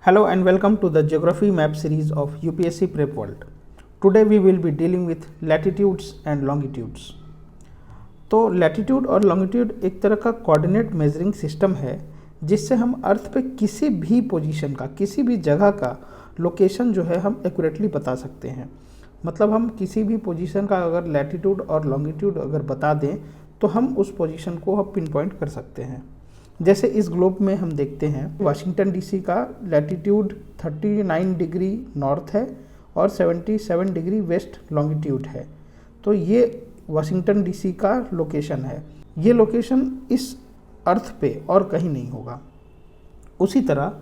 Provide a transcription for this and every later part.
Hello and welcome to the Geography Map series of UPSC Prep World. Today we will be dealing with latitudes and longitudes. तो latitude और longitude एक तरह का coordinate measuring system है जिससे हम अर्थ पे किसी भी पोजीशन का, किसी भी जगह का लोकेशन जो है हम एक्यूरेटली बता सकते हैं। मतलब हम किसी भी पोजीशन का अगर लैटिट्यूड और लॉन्गिट्यूड अगर बता दें तो हम उस पोजीशन को हम पिन पॉइंट कर सकते हैं। जैसे इस ग्लोब में हम देखते हैं वाशिंगटन डीसी का लैटिट्यूड 39 डिग्री नॉर्थ है और 77 डिग्री वेस्ट लॉन्गिट्यूड है। तो ये वाशिंगटन डीसी का लोकेशन है। ये लोकेशन इस अर्थ पे और कहीं नहीं होगा। उसी तरह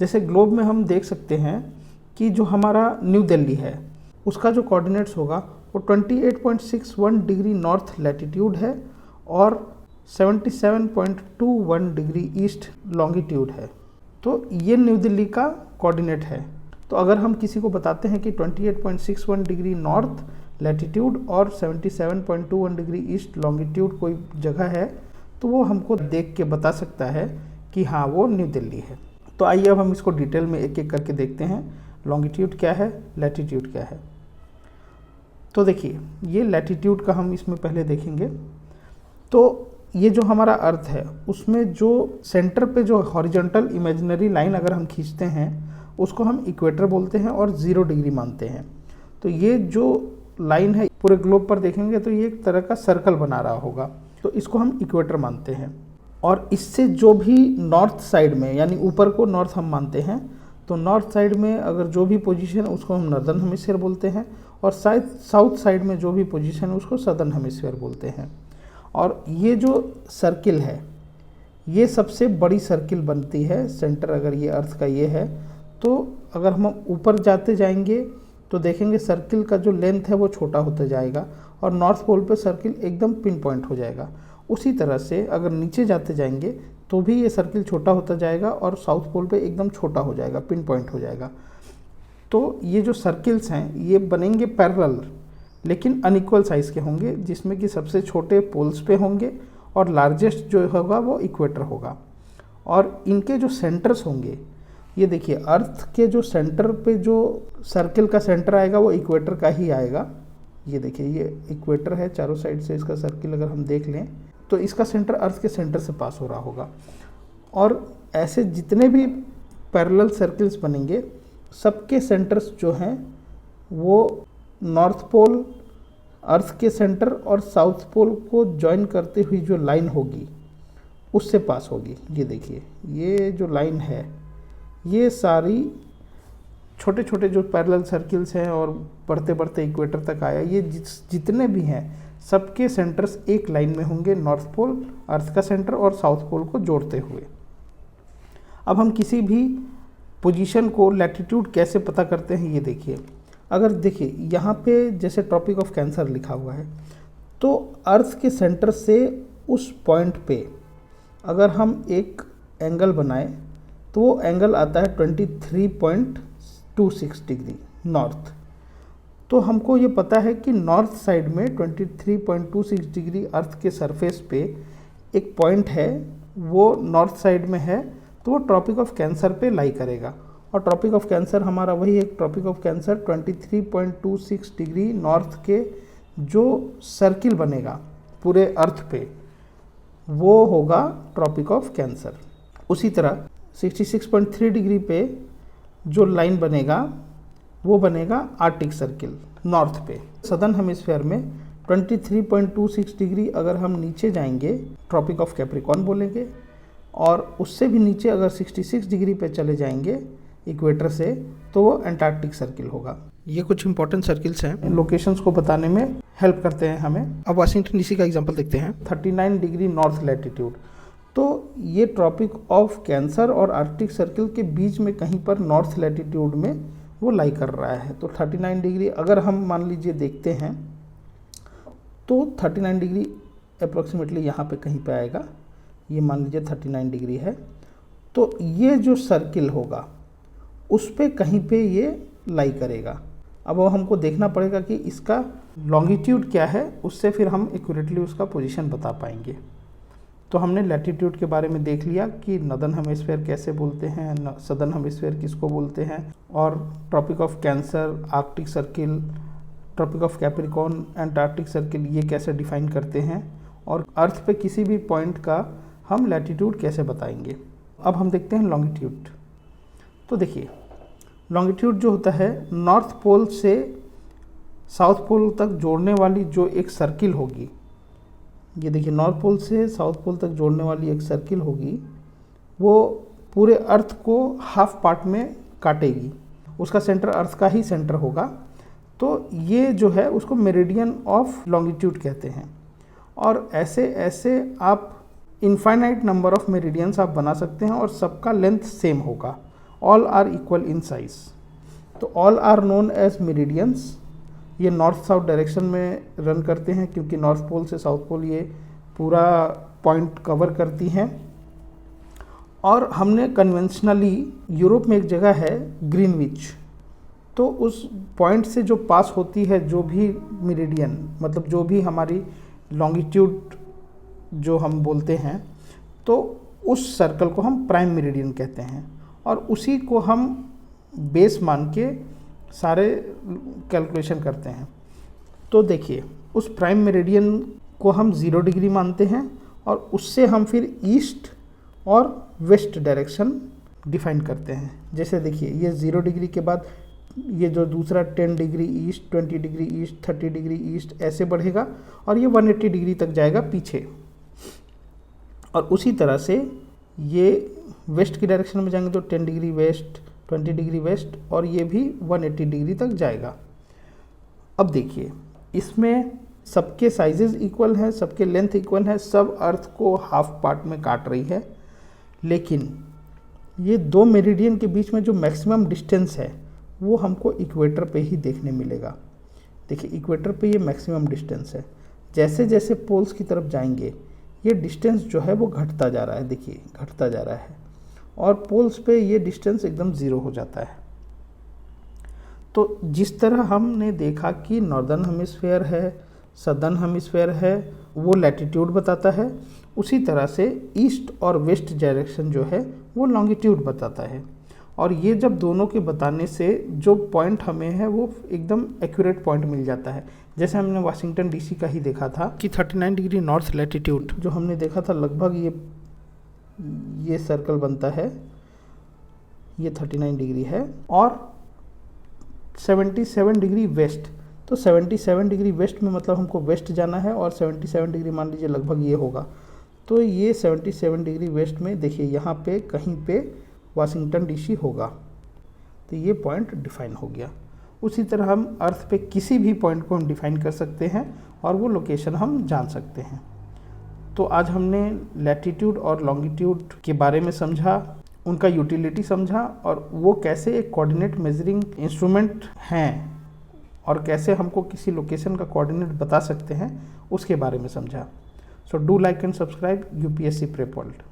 जैसे ग्लोब में हम देख सकते हैं कि जो हमारा न्यू दिल्ली है उसका जो कोऑर्डिनेट्स होगा वो 28.61 डिग्री नॉर्थ लैटिट्यूड है और 77.21 डिग्री ईस्ट लॉन्गिट्यूड है। तो ये न्यू दिल्ली का कोऑर्डिनेट है। तो अगर हम किसी को बताते हैं कि 28.61 डिग्री नॉर्थ लैटिट्यूड और 77.21 डिग्री ईस्ट लॉन्गिट्यूड कोई जगह है तो वो हमको देख के बता सकता है कि हाँ वो न्यू दिल्ली है। तो आइए अब हम इसको डिटेल में एक एक करके देखते हैं, लॉन्गिट्यूड क्या है, लैटिट्यूड क्या है। तो देखिए ये लैटिट्यूड का हम इसमें पहले देखेंगे। तो ये जो हमारा अर्थ है उसमें जो सेंटर पे जो हॉरिजॉन्टल इमेजिनरी लाइन अगर हम खींचते हैं उसको हम इक्वेटर बोलते हैं और 0 डिग्री मानते हैं। तो ये जो लाइन है पूरे ग्लोब पर देखेंगे तो ये एक तरह का सर्कल बना रहा होगा, तो इसको हम इक्वेटर मानते हैं। और इससे जो भी नॉर्थ साइड में, यानी ऊपर को नॉर्थ हम मानते हैं, तो नॉर्थ साइड में अगर जो भी पोजीशन है उसको हम नॉर्दर्न हेमिस्फीयर बोलते हैं और साउथ साइड में जो भी पोजीशन है उसको सदर्न हेमिस्फीयर बोलते हैं। और ये जो सर्किल है ये सबसे बड़ी सर्किल बनती है। सेंटर अगर ये अर्थ का ये है तो अगर हम ऊपर जाते जाएंगे तो देखेंगे सर्किल का जो लेंथ है वो छोटा होता जाएगा और नॉर्थ पोल पे सर्किल एकदम पिन पॉइंट हो जाएगा। उसी तरह से अगर नीचे जाते जाएंगे तो भी ये सर्किल छोटा होता जाएगा और साउथ पोल पे एकदम छोटा हो जाएगा, पिन पॉइंट हो जाएगा। तो ये जो सर्किल्स हैं ये बनेंगे पैरेलल लेकिन अनइक्वल साइज़ के होंगे, जिसमें कि सबसे छोटे पोल्स पे होंगे और लार्जेस्ट जो होगा वो इक्वेटर होगा। और इनके जो सेंटर्स होंगे, ये देखिए अर्थ के जो सेंटर पे जो सर्किल का सेंटर आएगा वो इक्वेटर का ही आएगा। ये देखिए ये इक्वेटर है, चारों साइड से इसका सर्किल अगर हम देख लें तो इसका सेंटर अर्थ के सेंटर से पास हो रहा होगा। और ऐसे जितने भी पैरेलल सर्किल्स बनेंगे सबके सेंटर्स जो हैं वो नॉर्थ पोल, अर्थ के सेंटर और साउथ पोल को ज्वाइन करते हुई जो लाइन होगी उससे पास होगी। ये देखिए ये जो लाइन है ये सारी छोटे छोटे जो पैरेलल सर्किल्स हैं और बढ़ते बढ़ते इक्वेटर तक आया, ये जितने भी हैं सबके सेंटर्स एक लाइन में होंगे, नॉर्थ पोल, अर्थ का सेंटर और साउथ पोल को जोड़ते हुए। अब हम किसी भी पोजीशन को लैटिट्यूड कैसे पता करते हैं ये देखिए। अगर देखिए यहाँ पे जैसे ट्रॉपिक ऑफ कैंसर लिखा हुआ है तो अर्थ के सेंटर से उस पॉइंट पे अगर हम एक एंगल बनाएं तो वो एंगल आता है 23.26 डिग्री नॉर्थ। तो हमको ये पता है कि नॉर्थ साइड में 23.26 डिग्री अर्थ के सरफेस पे एक पॉइंट है, वो नॉर्थ साइड में है, तो वो ट्रॉपिक ऑफ कैंसर पे लाई करेगा। और ट्रॉपिक ऑफ कैंसर हमारा वही एक tropic of cancer 23.26 degree north के जो सर्किल बनेगा पूरे अर्थ पे वो होगा ट्रॉपिक ऑफ कैंसर। उसी तरह 66.3 डिग्री पे जो लाइन बनेगा वो बनेगा आर्टिक सर्किल नॉर्थ पे। सदर्न हेमिस्फीयर में 23.26 डिग्री अगर हम नीचे जाएंगे ट्रॉपिक ऑफ कैप्रिकॉर्न बोलेंगे और उससे भी नीचे अगर 66 डिग्री पे चले जाएंगे इक्वेटर से तो वो एंटार्क्टिक सर्किल होगा। ये कुछ इंपॉर्टेंट सर्किल्स हैं, लोकेशंस को बताने में हेल्प करते हैं हमें। अब वाशिंगटन डीसी का एग्जांपल देखते हैं। 39 डिग्री नॉर्थ लैटिट्यूड, तो ये ट्रॉपिक ऑफ कैंसर और आर्कटिक सर्किल के बीच में कहीं पर नॉर्थ लैटिट्यूड में वो लाई कर रहा है। तो 39 डिग्री अगर हम मान लीजिए देखते हैं तो 39 डिग्री अप्रॉक्सीमेटली यहाँ पे कहीं पे आएगा। ये मान लीजिए 39 डिग्री है, तो ये जो सर्किल होगा उस पे कहीं पे ये लाई करेगा। अब वो हमको देखना पड़ेगा कि इसका लॉन्गिट्यूड क्या है, उससे फिर हम एक्यूरेटली उसका पोजीशन बता पाएंगे। तो हमने लैटिट्यूड के बारे में देख लिया कि नॉर्दर्न हेमिस्फीयर कैसे बोलते हैं, सदर्न हेमिस्फीयर किसको बोलते हैं, और tropic of cancer, arctic circle, tropic of capricorn, antarctic circle ये कैसे डिफाइन करते हैं, और अर्थ पे किसी भी पॉइंट का हम लैटिट्यूड कैसे बताएंगे। अब हम देखते हैं लॉन्गिट्यूड। तो देखिए लॉन्गिट्यूड जो होता है नॉर्थ पोल से साउथ पोल तक जोड़ने वाली जो एक सर्किल होगी, ये देखिए नॉर्थ पोल से साउथ पोल तक जोड़ने वाली एक सर्किल होगी, वो पूरे अर्थ को हाफ पार्ट में काटेगी, उसका सेंटर अर्थ का ही सेंटर होगा। तो ये जो है उसको मेरिडियन ऑफ लॉन्गिट्यूड कहते हैं। और ऐसे ऐसे आप इनफाइनाइट नंबर ऑफ मेरिडियंस आप बना सकते हैं और सबका लेंथ सेम होगा। All are equal in size. तो all are known as meridians. ये नॉर्थ साउथ डायरेक्शन में रन करते हैं क्योंकि नॉर्थ पोल से साउथ पोल ये पूरा पॉइंट कवर करती हैं। और हमने कन्वेंशनली यूरोप में एक जगह है ग्रीनविच, तो उस पॉइंट से जो पास होती है जो भी मेरिडियन, मतलब जो भी हमारी लॉन्गिट्यूड जो हम बोलते हैं, तो उस सर्कल को हम प्राइम मेरिडियन कहते हैं और उसी को हम बेस मान के सारे कैलकुलेशन करते हैं। तो देखिए उस प्राइम मेरिडियन को हम 0 डिग्री मानते हैं और उससे हम फिर ईस्ट और वेस्ट डायरेक्शन डिफाइन करते हैं। जैसे देखिए ये 0 डिग्री के बाद ये जो दूसरा 10 degree east, 20 degree east, 30 degree east ऐसे बढ़ेगा और ये 180 डिग्री तक जाएगा पीछे। और उसी तरह से ये वेस्ट की डायरेक्शन में जाएंगे तो 10 डिग्री वेस्ट, 20 डिग्री वेस्ट और ये भी 180 डिग्री तक जाएगा। अब देखिए इसमें सबके साइजेस इक्वल हैं, सबके लेंथ इक्वल है, सब अर्थ को हाफ पार्ट में काट रही है। लेकिन ये दो मेरिडियन के बीच में जो मैक्सिमम डिस्टेंस है वो हमको इक्वेटर पे ही देखने मिलेगा। देखिए इक्वेटर पे ये मैक्सिमम डिस्टेंस है। जैसे जैसे पोल्स की तरफ जाएंगे ये डिस्टेंस जो है वो घटता जा रहा है, देखिए घटता जा रहा है, और पोल्स पे ये डिस्टेंस एकदम 0 हो जाता है। तो जिस तरह हमने देखा कि नॉर्दर्न हेमिस्फीयर है, सदर्न हेमिस्फीयर है, वो लैटिट्यूड बताता है, उसी तरह से ईस्ट और वेस्ट डायरेक्शन जो है वो लॉन्गिट्यूड बताता है। और ये जब दोनों के बताने से जो पॉइंट हमें है वो एकदम एक्यूरेट पॉइंट मिल जाता है। जैसे हमने वाशिंगटन डीसी का ही देखा था कि 39 डिग्री नॉर्थ लैटिट्यूड जो हमने देखा था, लगभग ये सर्कल बनता है, ये 39 डिग्री है, और 77 डिग्री वेस्ट। तो 77 डिग्री वेस्ट में मतलब हमको वेस्ट जाना है और 77 डिग्री मान लीजिए लगभग ये होगा। तो ये 77 डिग्री वेस्ट में देखिए यहाँ पे कहीं पे वाशिंगटन डीसी होगा। तो ये पॉइंट डिफाइन हो गया। उसी तरह हम अर्थ पे किसी भी पॉइंट को हम डिफाइन कर सकते हैं और वो लोकेशन हम जान सकते हैं। तो आज हमने लैटिट्यूड और लॉन्गिट्यूड के बारे में समझा, उनका यूटिलिटी समझा और वो कैसे एक कोऑर्डिनेट मेजरिंग इंस्ट्रूमेंट हैं और कैसे हमको किसी लोकेशन का कोऑर्डिनेट बता सकते हैं उसके बारे में समझा। So do like and subscribe UPSC prep world.